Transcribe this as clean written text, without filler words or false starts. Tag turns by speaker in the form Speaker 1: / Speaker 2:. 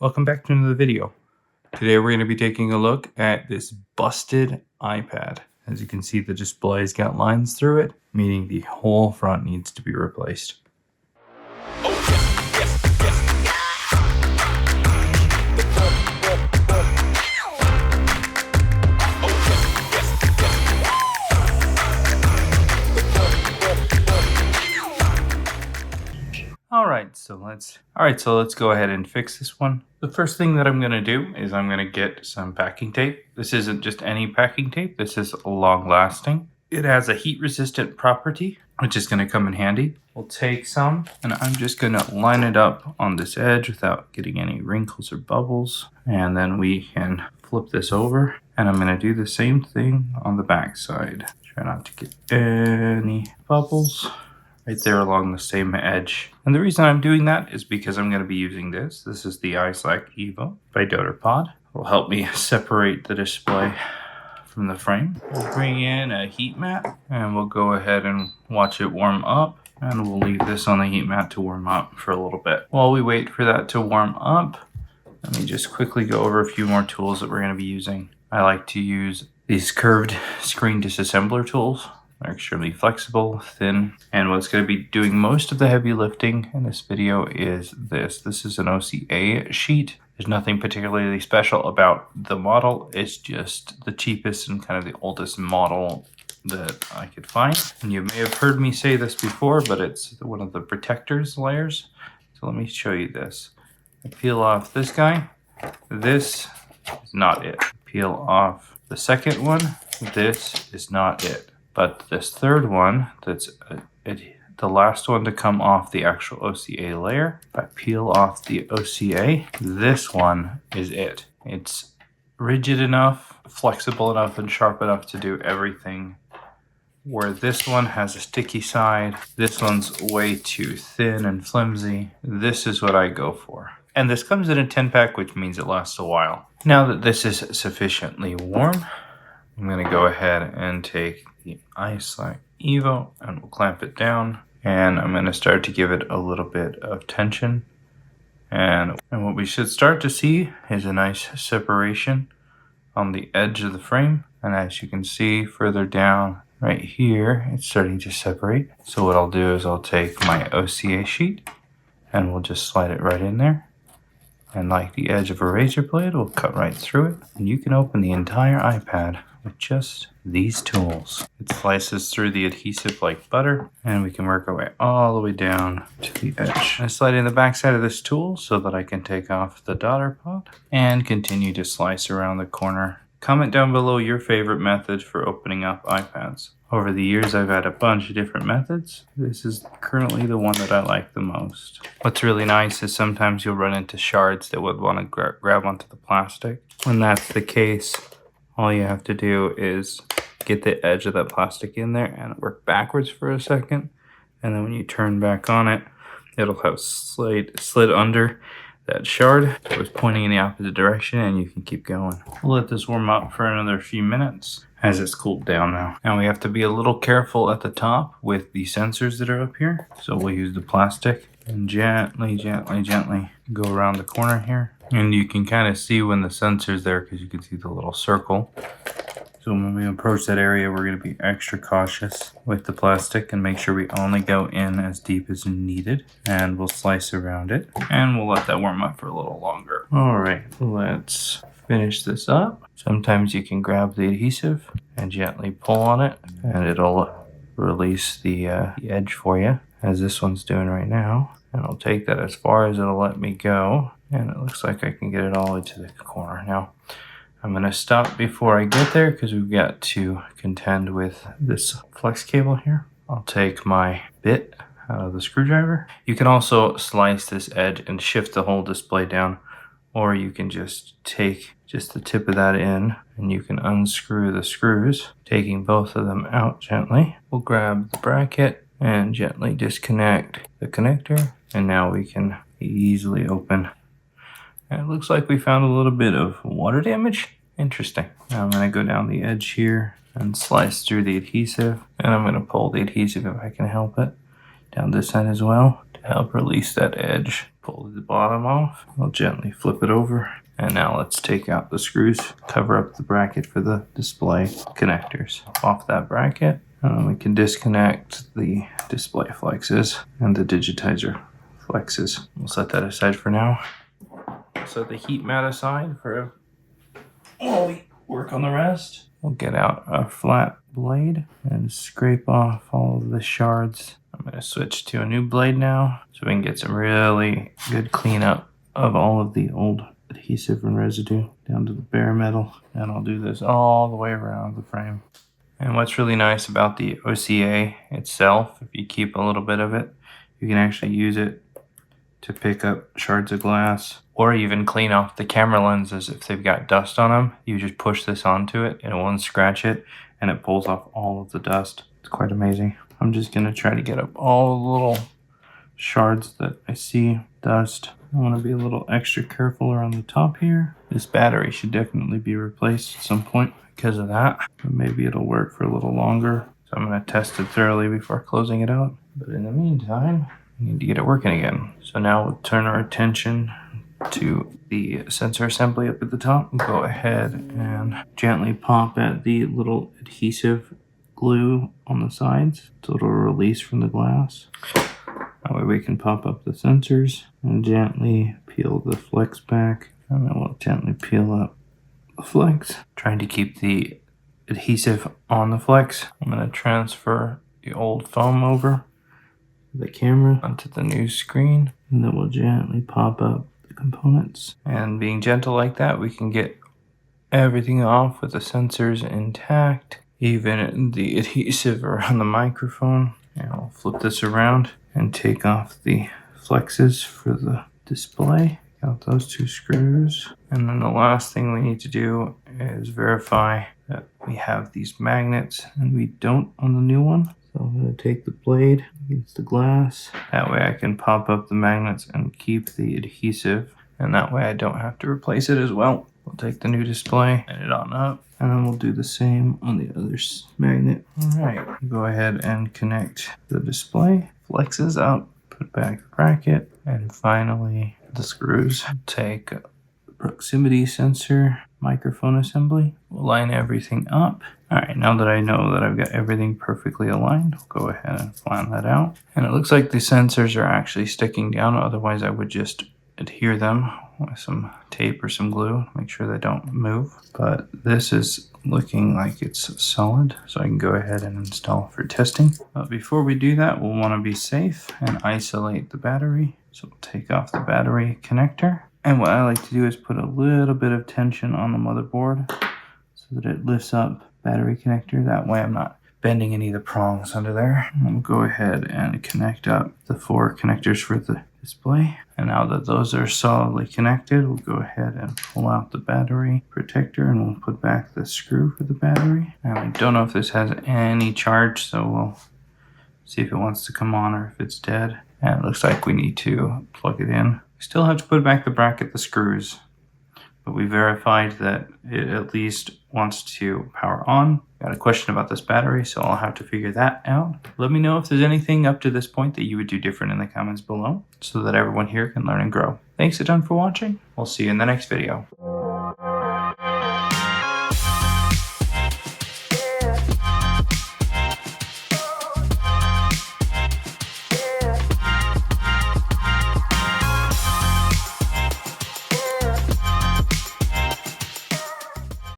Speaker 1: Welcome back to another video. Today we're going to be taking a look at this busted iPad. As you can see, the display's got lines through it, meaning the whole front needs to be replaced. Alright, so let's go ahead and fix this one. The first thing that I'm going to do is I'm going to get some packing tape. This isn't just any packing tape, this is long lasting. It has a heat resistant property, which is going to come in handy. We'll take some and I'm just going to line it up on this edge without getting any wrinkles or bubbles. And then we can flip this over and I'm going to do the same thing on the back side. Try not to get any bubbles right there along the same edge. And the reason I'm doing that is because I'm going to be using this. This is the iSlack Evo by Pod. It will help me separate the display from the frame. We'll bring in a heat mat and we'll go ahead and watch it warm up. And we'll leave this on the heat mat to warm up for a little bit. While we wait for that to warm up, let me just quickly go over a few more tools that we're going to be using. I like to use these curved screen disassembler tools. They're extremely flexible, thin, and what's going to be doing most of the heavy lifting in this video is this. This is an OCA sheet. There's nothing particularly special about the model. It's just the cheapest and kind of the oldest model that I could find. And you may have heard me say this before, but it's one of the protectors layers. So let me show you this. I peel off this guy. This is not it. Peel off the second one. This is not it. But this third one, that's the last one to come off the actual OCA layer. If I peel off the OCA, this one is it. It's rigid enough, flexible enough, and sharp enough to do everything. Where this one has a sticky side, this one's way too thin and flimsy. This is what I go for. And this comes in a 10-pack, which means it lasts a while. Now that this is sufficiently warm, I'm going to go ahead and take the iSlack Evo and we'll clamp it down. And I'm going to start to give it a little bit of tension. And what we should start to see is a nice separation on the edge of the frame. And as you can see further down right here, it's starting to separate. So what I'll do is I'll take my OCA sheet and we'll just slide it right in there. And like the edge of a razor blade, we'll cut right through it. And you can open the entire iPad with just these tools. It slices through the adhesive like butter, and we can work our way all the way down to the edge. I slide in the back side of this tool so that I can take off the daughter pod and continue to slice around the corner. Comment down below your favorite method for opening up iPads. Over the years, I've had a bunch of different methods. This is currently the one that I like the most. What's really nice is sometimes you'll run into shards that would want to grab onto the plastic. When that's the case, all you have to do is get the edge of that plastic in there and work backwards for a second. And then when you turn back on it, it'll have slid under that shard. So it's pointing in the opposite direction and you can keep going. We'll let this warm up for another few minutes as it's cooled down now. And we have to be a little careful at the top with the sensors that are up here. So we'll use the plastic and gently go around the corner here. And you can kind of see when the sensor's there because you can see the little circle. So when we approach that area, we're going to be extra cautious with the plastic and make sure we only go in as deep as needed. And we'll slice around it and we'll let that warm up for a little longer. All right, let's finish this up. Sometimes you can grab the adhesive and gently pull on it and it'll release the edge for you, as this one's doing right now. And I'll take that as far as it'll let me go. And it looks like I can get it all the way to the corner. Now, I'm going to stop before I get there because we've got to contend with this flex cable here. I'll take my bit out of the screwdriver. You can also slice this edge and shift the whole display down, or you can just take just the tip of that in and you can unscrew the screws, taking both of them out gently. We'll grab the bracket and gently disconnect the connector, and now we can easily open. And it looks like we found a little bit of water damage. Interesting. Now I'm going to go down the edge here and slice through the adhesive. And I'm going to pull the adhesive if I can help it. down this side as well to help release that edge. Pull the bottom off. I'll gently flip it over. And now let's take out the screws, cover up the bracket for the display connectors. Off that bracket, we can disconnect the display flexes and the digitizer flexes. We'll set that aside for now. Set the heat mat aside for while we work on the rest. We'll get out a flat blade and scrape off all of the shards. I'm going to switch to a new blade now so we can get some really good cleanup of all of the old adhesive and residue down to the bare metal. And I'll do this all the way around the frame. And what's really nice about the OCA itself, if you keep a little bit of it, you can actually use it to pick up shards of glass or even clean off the camera lenses if they've got dust on them. You just push this onto it and it won't scratch it and it pulls off all of the dust. It's quite amazing. I'm just going to try to get up all the little shards that I see dust. I want to be a little extra careful around the top here. This battery should definitely be replaced at some point because of that. But maybe it'll work for a little longer. So I'm going to test it thoroughly before closing it out. But in the meantime, we need to get it working again. So now we'll turn our attention to the sensor assembly up at the top. We'll go ahead and gently pop at the little adhesive glue on the sides so it'll release from the glass. That way we can pop up the sensors and gently peel the flex back, and then we'll gently peel up the flex, trying to keep the adhesive on the flex. I'm going to transfer the old foam over the camera onto the new screen, and then we'll gently pop up the components. And being gentle like that, we can get everything off with the sensors intact, even the adhesive around the microphone. And I'll flip this around and take off the flexes for the display. Got those two screws. And then the last thing we need to do is verify that we have these magnets, and we don't on the new one. So I'm going to take the blade against the glass. That way I can pop up the magnets and keep the adhesive. And that way I don't have to replace it as well. We'll take the new display, line it on up, and then we'll do the same on the other magnet. All right, go ahead and connect the display. Flexes up, put back the bracket, and finally the screws. Take the proximity sensor, microphone assembly. We'll line everything up. All right, now that I know that I've got everything perfectly aligned, I'll go ahead and flatten that out. And it looks like the sensors are actually sticking down, otherwise I would just adhere them with some tape or some glue, make sure they don't move. But this is looking like it's solid, so I can go ahead and install for testing. But before we do that, we'll want to be safe and isolate the battery. So we'll take off the battery connector. And what I like to do is put a little bit of tension on the motherboard so that it lifts up battery connector. That way I'm not bending any of the prongs under there. And we'll go ahead and connect up the 4 connectors for the display. And now that those are solidly connected, we'll go ahead and pull out the battery protector, and we'll put back the screw for the battery. And I don't know if this has any charge, so we'll see if it wants to come on or if it's dead. And it looks like we need to plug it in. We still have to put back the bracket, the screws, but we verified that it at least wants to power on. Got a question about this battery, so I'll have to figure that out. Let me know if there's anything up to this point that you would do different in the comments below so that everyone here can learn and grow. Thanks a ton for watching. We'll see you in the next video.